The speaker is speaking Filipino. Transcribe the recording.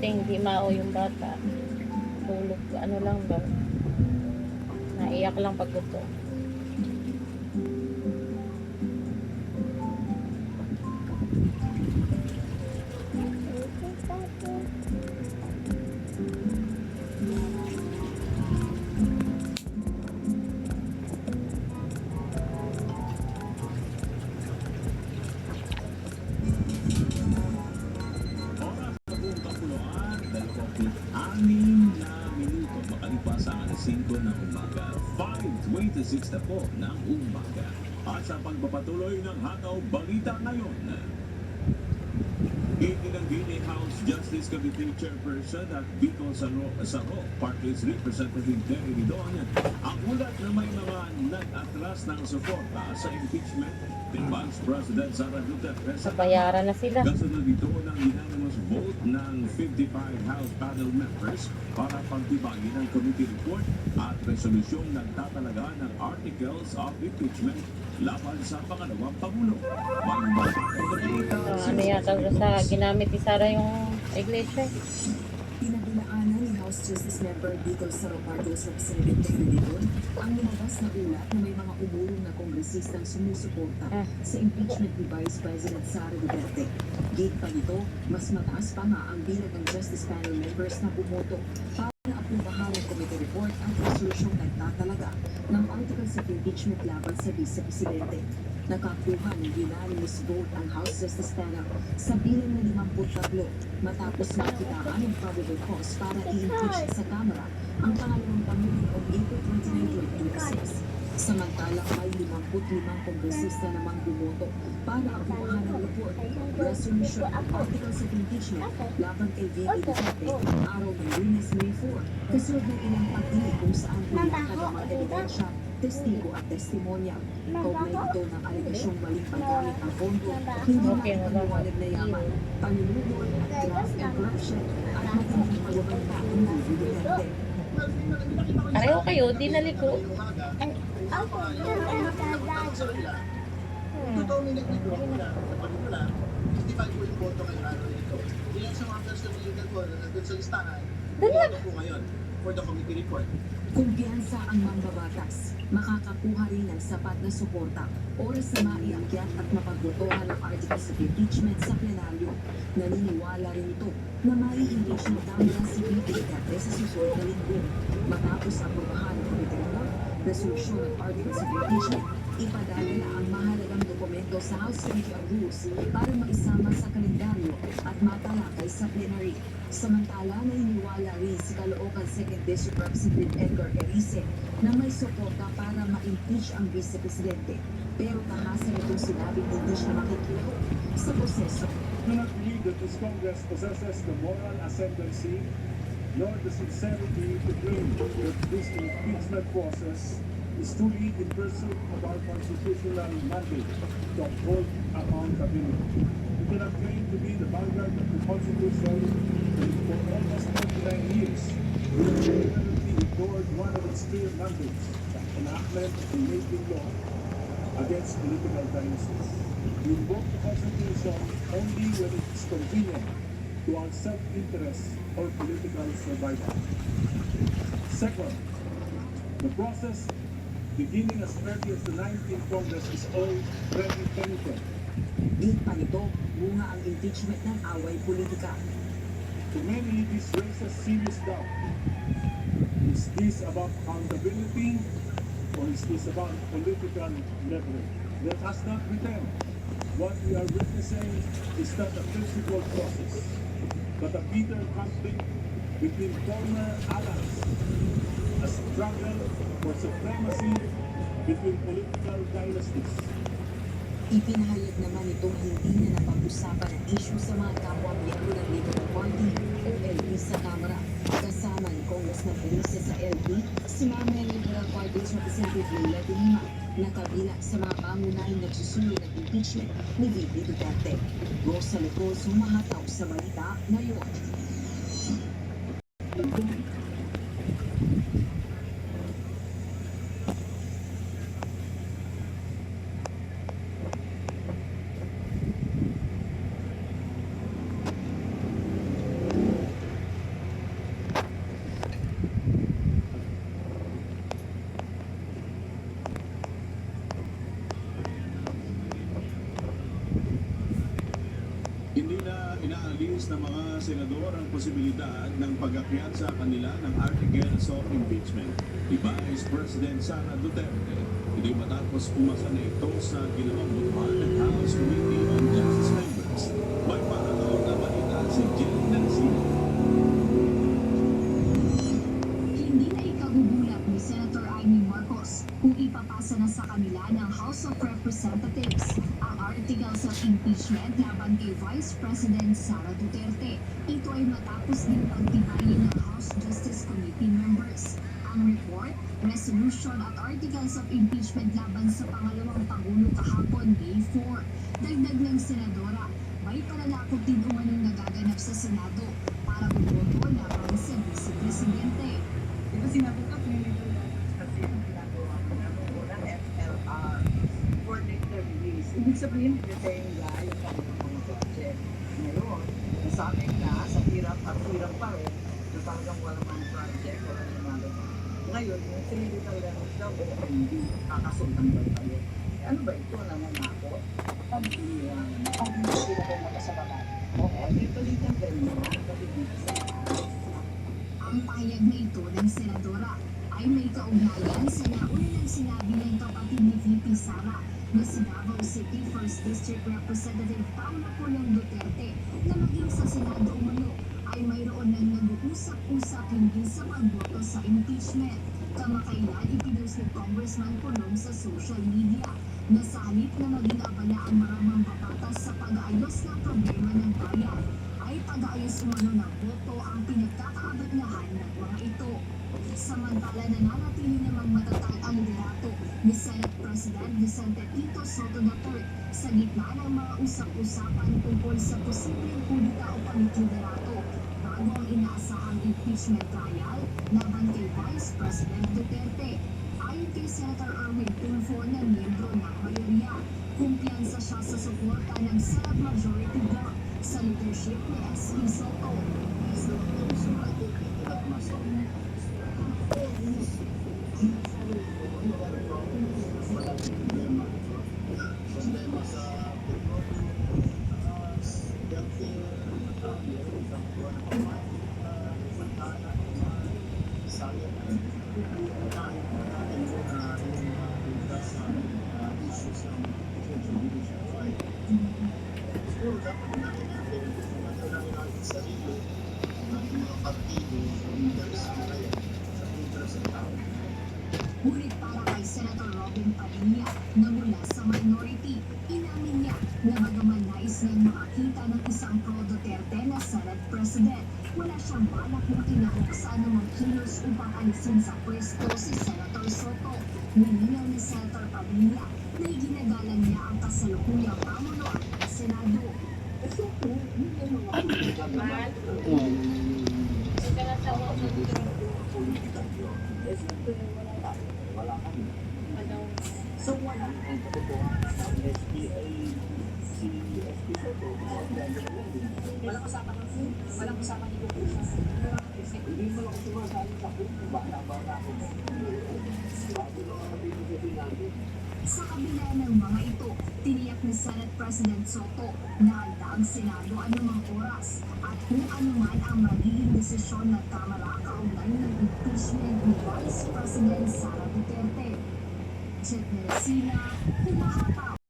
Buti hindi mao yung bata. Tulog, ano lang daw. Naiyak lang pag gusto. Anim na minuto makalipas ang alas 5 ng umaga. 5:26 na po ng umaga. At sa pagpapatuloy ng Hataw Balita ngayon, itinanggi ni House Justice Committee Chairperson at Bicol Saro Party's Representative Terry Ridon ang ulat na may mga nag-atras ng suporta sa impeachment ni Vice President Sara Duterte. Nabayaran na sila. Kasunod ito ng unanimous vote ng 55 House panel members para pagtibagin ang committee report at resolusyong nagtatalaga ng articles of impeachment laban sa pangalawang Pangulo. Ano yata sa ginamit ni Sara yung iglesia. Pinagdinaanan ni House Justice Member Bicol Saro Party's Representative Terry Ridon ang lumabas na ulat na may mga umurong na kongresistang sumusuporta sa impeachment ni Vice President Sara Duterte. Gate pa nito, mas mataas pa nga ang bilang ng Justice Panel members na bumoto para aprubahan ng committee report at resolusyong nagtatalaga ng articles of impeachment laban sa Vice Presidente. Nakakuha ng unanimous vote ang House Justice Panel sa bilang na 53 matapos makitaan ng probable cause para i-impeach sa Kamara ang pangalawang Pangulo noong April 29, 2026. Samantalang may 55 kongresista namang bumoto para aprubahan ng report, resolution at articles of impeachment laban kay Vicky Duterte araw ng Lunes, May 4, kasunod ng ilang pag-inig kung saan pinakad ang mga ebidensya, testigo at testimonya. Kaugnay ito ng alegasyong maling paggamit ng pondo, hindi makapaniwalag na yaman, panunulol at graft and corruption at matinding pagabanta ng Vicky Duterte. Pareho kayo, di naliko. Ako, yung ano ka daddy. Totoo may nag-report na sa panimula, 55 po yung boto ngayong araw nito. Ilan sa mga person legal ko na nandun sa listahan, boto po ngayon for the committee report. Kumpiyansa ang mambabatas, makakakuha rin ng sapat na suporta, oras na maiakyat at mapagbotohan ng articles of impeachment sa plenaryo. Naniniwala rin ito na mai-engage ng Kamara si Vicky Duterte sa susunod na linggo. Matapos aprubahan ng committee report, resolution ng articles of impeachment, ipadala na ang mahalagang dokumento sa House Committee on Rules para maisama sa kalendaryo at matalakay sa plenary. Samantala, naniniwala rin si Caloocan 2nd District Representative Edgar Erice na may suporta para ma-impeach ang Vice Presidente. Pero tahasan itong sinabing hindi siya makikilahok sa proseso. Do not believe that this Congress possesses the moral ascendancy nor the sincerity to claim that this impeachment process is truly in pursuit of our constitutional mandate to uphold accountability. We cannot claim to be the vanguard of the Constitution when for almost 49 years we have deliberately ignored one of its clear mandates, the enactment of the making law against political dynasties. We invoke the Constitution only when it is convenient to our self-interest or political survival. Second, the process beginning as early as the 19th Congress is already penitent. Di pa nito, bunga ang impeachment ng away politika. To many, this raises serious doubt. Is this about accountability or is this about political leverage? Let us not pretend. What we are witnessing is not a physical process, but a bitter conflict between former allies, a struggle for supremacy between political dynasties. Ipinahayag naman itong hindi na napag-usapan ang issue sa mga kapwa miyembro ng Liberal Party o LP sa Kamara. Kasama ni Congressman Erice sa LP, si Mama Liberal Party's Representative Leila de Lima, na kabilang sa mga pangunahing nagsusunod ng impeachment ni Vicky Duterte. Rosa Lecos, humahataw sa balita ngayon. ng mga senador ang posibilidad ng pag-akyat sa kanila ng articles of impeachment ni Vice President Sara Duterte. Ito'y matapos umasa na ito sa ginawang butuhan ng House Committee on Justice Members. May paalaw na balita si Jill Narcino. Hindi na ikagugulat ni Senator Amy Marcos kung ipapasa na sa kanila ng House of Representatives ang articles of impeachment laban kay Vice President Sara Duterte. Ito ay matapos din pagtibayin ng House Justice Committee members. Ang report, resolution at articles of impeachment laban sa pangalawang Pangulo kahapon May 4. Dagdag ng Senadora, may pananakot din umanong nagaganap sa Senado para bumoto laban sa Vice Presidente. Di ba sinabi ko, kasi ang ginagawa ko na ng FLR for later release. Ibig sabihin, detain nila yung kanilang mga project. Ngayon, nasabi na sa hirap at hirap pa rin na talagang walang mga project, walang ginagawa. Ngayon, yung sinilitan lang daw, hindi kakasundan ba tayo? Ano ba ito naman ako? Pag-iniwan. Pag-iniwan ko magkasabalan. Okay, dito din ganyan. Kapit dito sa Ang pahayag na ito ng Senadora ay may kaugnayan sa nauna ng sinabi ng kapatid ni VP Sara na si Davao City 1st District Representative Paula Colong Duterte na maging sa Senado umano ay mayroon ng nag-uusap-usap hindi sa pagboto sa impeachment. Kamakailan ipinost ni Congressman Colong sa social media na sa halip na maging abala ang mga mambabatas sa pag-aayos ng problema ng bayan ay pag-aayos umano ng boto ang pinagkakaabalahan ng mga ito. Samantala nananatili namang matatag ang liderato ni Senate President Vicente Tito Soto III sa gitna ng mga usap-usapan tungkol sa posibleng kudita o pamitliderato bago ang inaasahang impeachment trial laban kay Vice President Duterte. Ayon kay Senator Erwin Tulfo na miyembro ng mayorya, kumpiyansa siya sa suporta ng Senate Majority Bloc sa leadership ni S.P. Soto. Ngunit para kay Senator Robin Padilla na mula sa minority, inamin niya na bagaman nais niyang makakita ng isang pro-Duterte na Senate President, wala siyang balak na kinahok sa anumang kilos upang alisin sa pwesto si Senator Soto. Nilinaw ni Senator Padilla na iginagalang niya ang kasalukuyang pamunuan ng Senado. So, wala. Ang katotohanan ng SPA, si SPA Soto, walang kasama ng walang kasama ni Kuko. Hindi mo lang sumasali sa kung bata-bata ako. Bago lang ang dito natin. Sa kabila ng mga ito, tiniyak ni Senate President Soto na handa ang Senado anumang oras at kung anuman ang magiging desisyon ng Kamara kaugnay ng impeachment ni Vice President Sara Duterte. Jet Neresina, Humahataw.